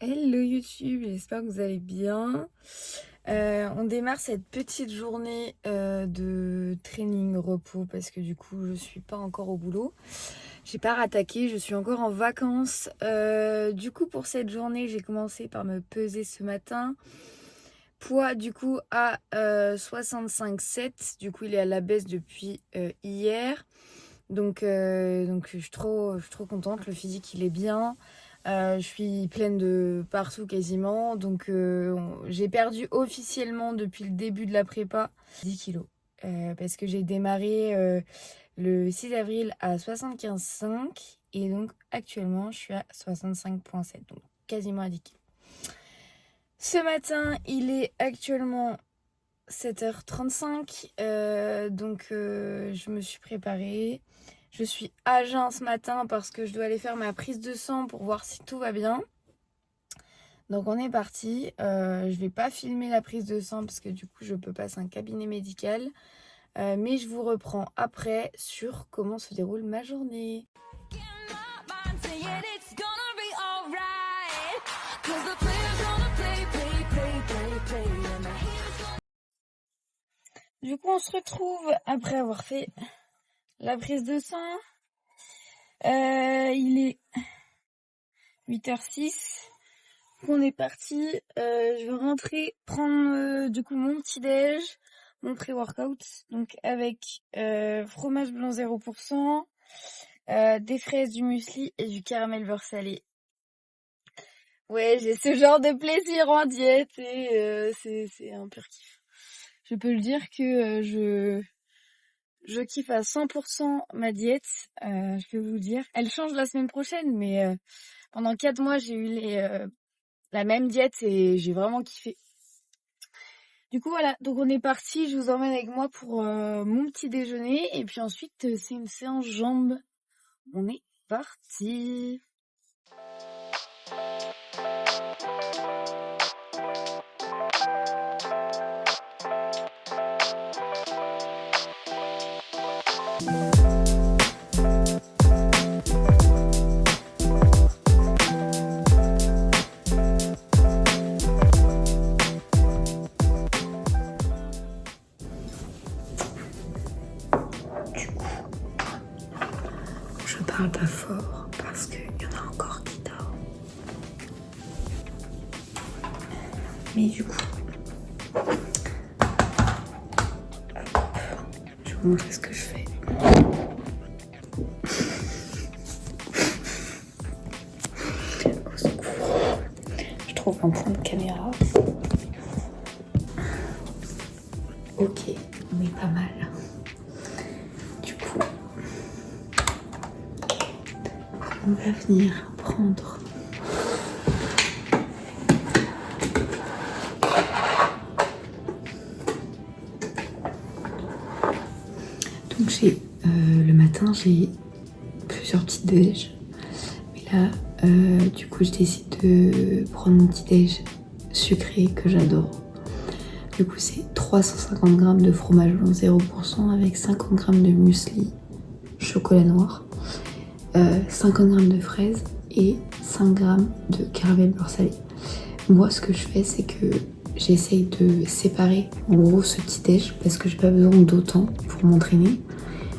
Hello YouTube, j'espère que vous allez bien. On démarre cette petite journée de training repos parce que du coup je suis pas encore au boulot. J'ai pas rattaqué, je suis encore en vacances. Du coup pour cette journée j'ai commencé par me peser ce matin. Poids du coup à 65,7. Du coup il est à la baisse depuis hier. Donc je suis trop contente, le physique il est bien. Je suis pleine de partout quasiment. Donc j'ai perdu officiellement depuis le début de la prépa 10 kilos. Parce que j'ai démarré le 6 avril à 75,5 et donc actuellement je suis à 65,7. Donc quasiment à 10 kilos. Ce matin il est actuellement 7h35. Donc je me suis préparée. Je suis à jeun ce matin parce que je dois aller faire ma prise de sang pour voir si tout va bien. Donc on est parti. Je vais pas filmer la prise de sang parce que du coup je peux passer un cabinet médical. Mais je vous reprends après sur comment se déroule ma journée. Du coup on se retrouve après avoir fait la prise de sang. Il est 8h06. On est parti. Je vais rentrer prendre du coup mon petit déj, mon pré-workout, donc avec fromage blanc 0%, des fraises, du muesli et du caramel beurre salé. Ouais, j'ai ce genre de plaisir en diète et c'est un pur kiff. Je peux le dire que je kiffe à 100% ma diète. Je peux vous le dire. Elle change la semaine prochaine, mais pendant 4 mois j'ai eu la même diète et j'ai vraiment kiffé. Du coup voilà, donc on est parti, je vous emmène avec moi pour mon petit déjeuner et puis ensuite c'est une séance jambes. On est parti. Je parle pas fort parce qu'il y en a encore qui dorment. Mais du coup, je vais vous montrer ce que je fais. Au secours. Je trouve un point de caméra. Ok, on est pas mal. Du coup, on va venir prendre donc le matin j'ai plusieurs petits déj, mais là du coup je décide de prendre mon petit déj sucré que j'adore. Du coup c'est 350 g de fromage blanc 0% avec 50 g de muesli chocolat noir, 50 g de fraises et 5 g de caramel beurre salé. Moi ce que je fais c'est que j'essaye de séparer en gros ce petit déj parce que j'ai pas besoin d'autant pour m'entraîner.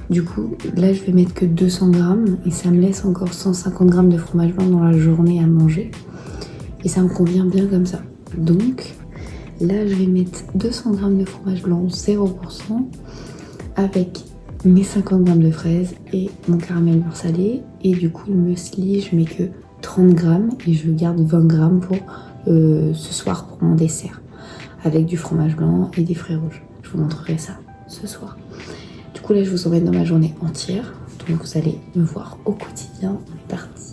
Du coup là je vais mettre que 200 g et ça me laisse encore 150 g de fromage blanc dans la journée à manger et ça me convient bien comme ça. Donc là je vais mettre 200 g de fromage blanc 0% avec mes 50 g de fraises et mon caramel beurre salé, et du coup le muesli je mets que 30 g et je garde 20 g pour ce soir pour mon dessert avec du fromage blanc et des fruits rouges. Je vous montrerai ça ce soir. Du coup là je vous emmène dans ma journée entière, donc vous allez me voir au quotidien. On est parti.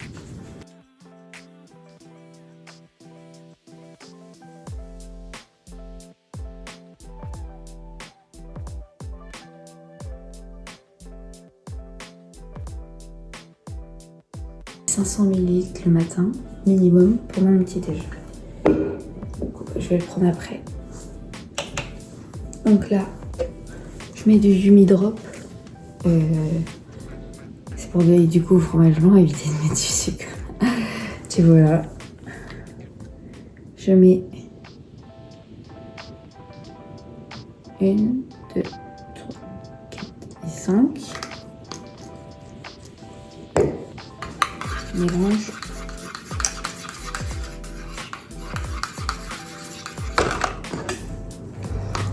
« 500 ml le matin minimum pour mon petit déjeuner. Je vais le prendre après. Donc là, je mets du Yumi Drop. C'est pour donner du coup au fromage blanc, éviter de mettre du sucre. Et voilà. Je mets 1, 2, 3, 4 et 5. Mélange.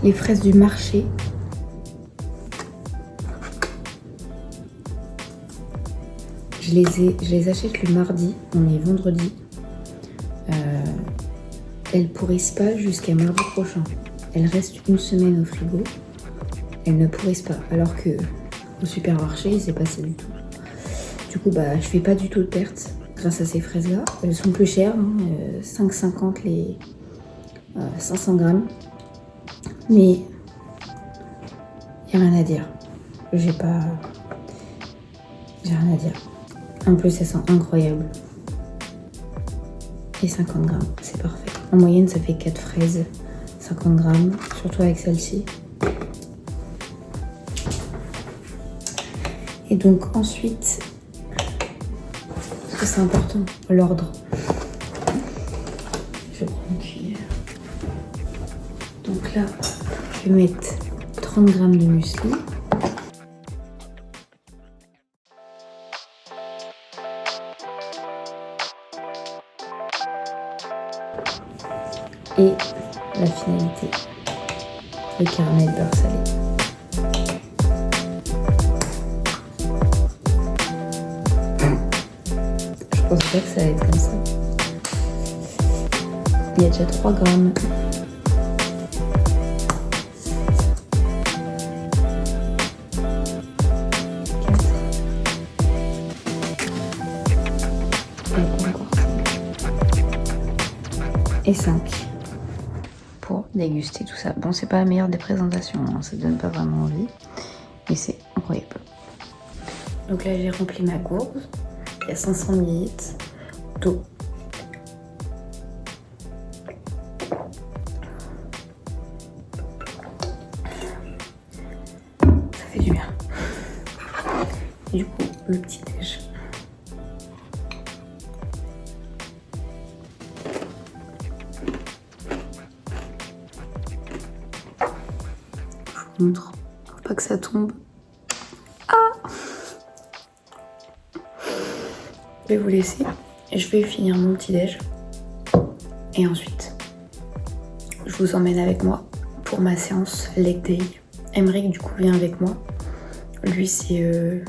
Les fraises du marché. Je les achète le mardi, on est vendredi. Elles pourrissent pas jusqu'à mardi prochain. Elles restent une semaine au frigo. Elles ne pourrissent pas. Alors que au supermarché, il s'est passé du tout. Du coup, je fais pas du tout de perte grâce à ces fraises-là. Elles sont plus chères, hein, 5,50 les 500 grammes. Mais il n'y a rien à dire. J'ai rien à dire. En plus, elles sont incroyables. Et 50 grammes, c'est parfait. En moyenne, ça fait 4 fraises, 50 grammes, surtout avec celle-ci. Et donc ensuite, parce que c'est important, l'ordre. Je prends une cuillère. Donc là, je vais mettre 30 grammes de muesli. Et la finalité, le caramel beurre salé. Je pensais pas que ça allait être comme ça. Il y a déjà 3 grammes. Et 5 pour déguster tout ça. Bon, c'est pas la meilleure des présentations, hein, ça donne pas vraiment envie, mais c'est incroyable. Donc là, j'ai rempli ma gourde. Il y a 500 ml d'eau. Ça fait du bien. Et du coup, le petit déj. Je vous montre. Faut pas que ça tombe. Ah! Je vais vous laisser. Et je vais finir mon petit déj. Et ensuite, je vous emmène avec moi pour ma séance leg day. Emeric du coup vient avec moi. Lui c'est...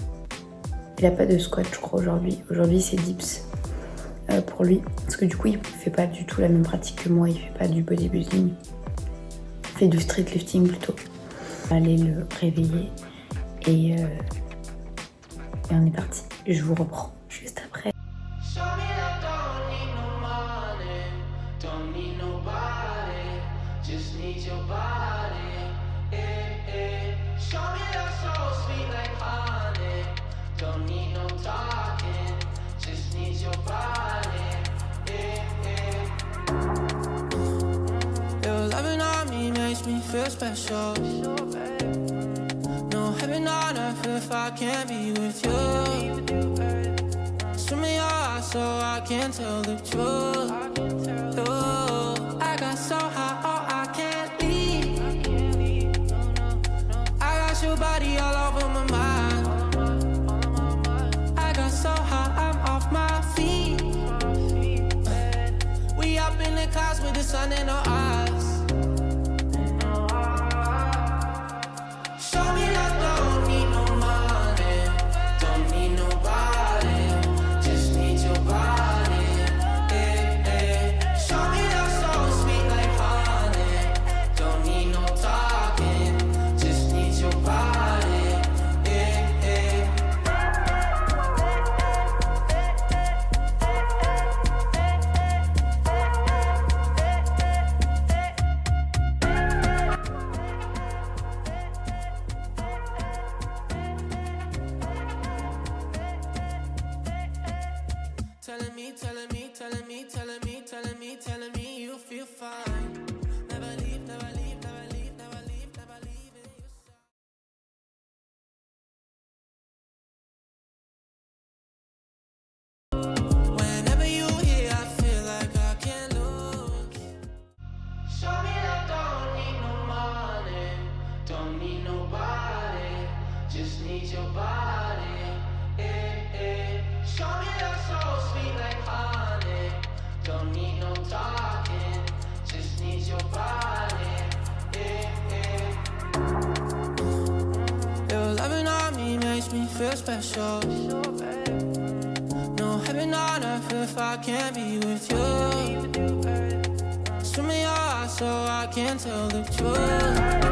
il a pas de squat je crois aujourd'hui. Aujourd'hui c'est dips pour lui. Parce que du coup il fait pas du tout la même pratique que moi. Il fait pas du bodybuilding. Il fait du street lifting plutôt. Aller le réveiller et on est parti. Je vous reprends juste après. Me feel special. No heaven on earth if I can't be with you. Swim in your eyes so I can tell the truth. Oh, I got so high, oh I can't leave. I got your body all over my mind. I got so high, I'm off my feet. We up in the clouds with the sun in our eyes. special. No heaven on earth if I can't be with you. Swim in your eyes so I can tell the truth.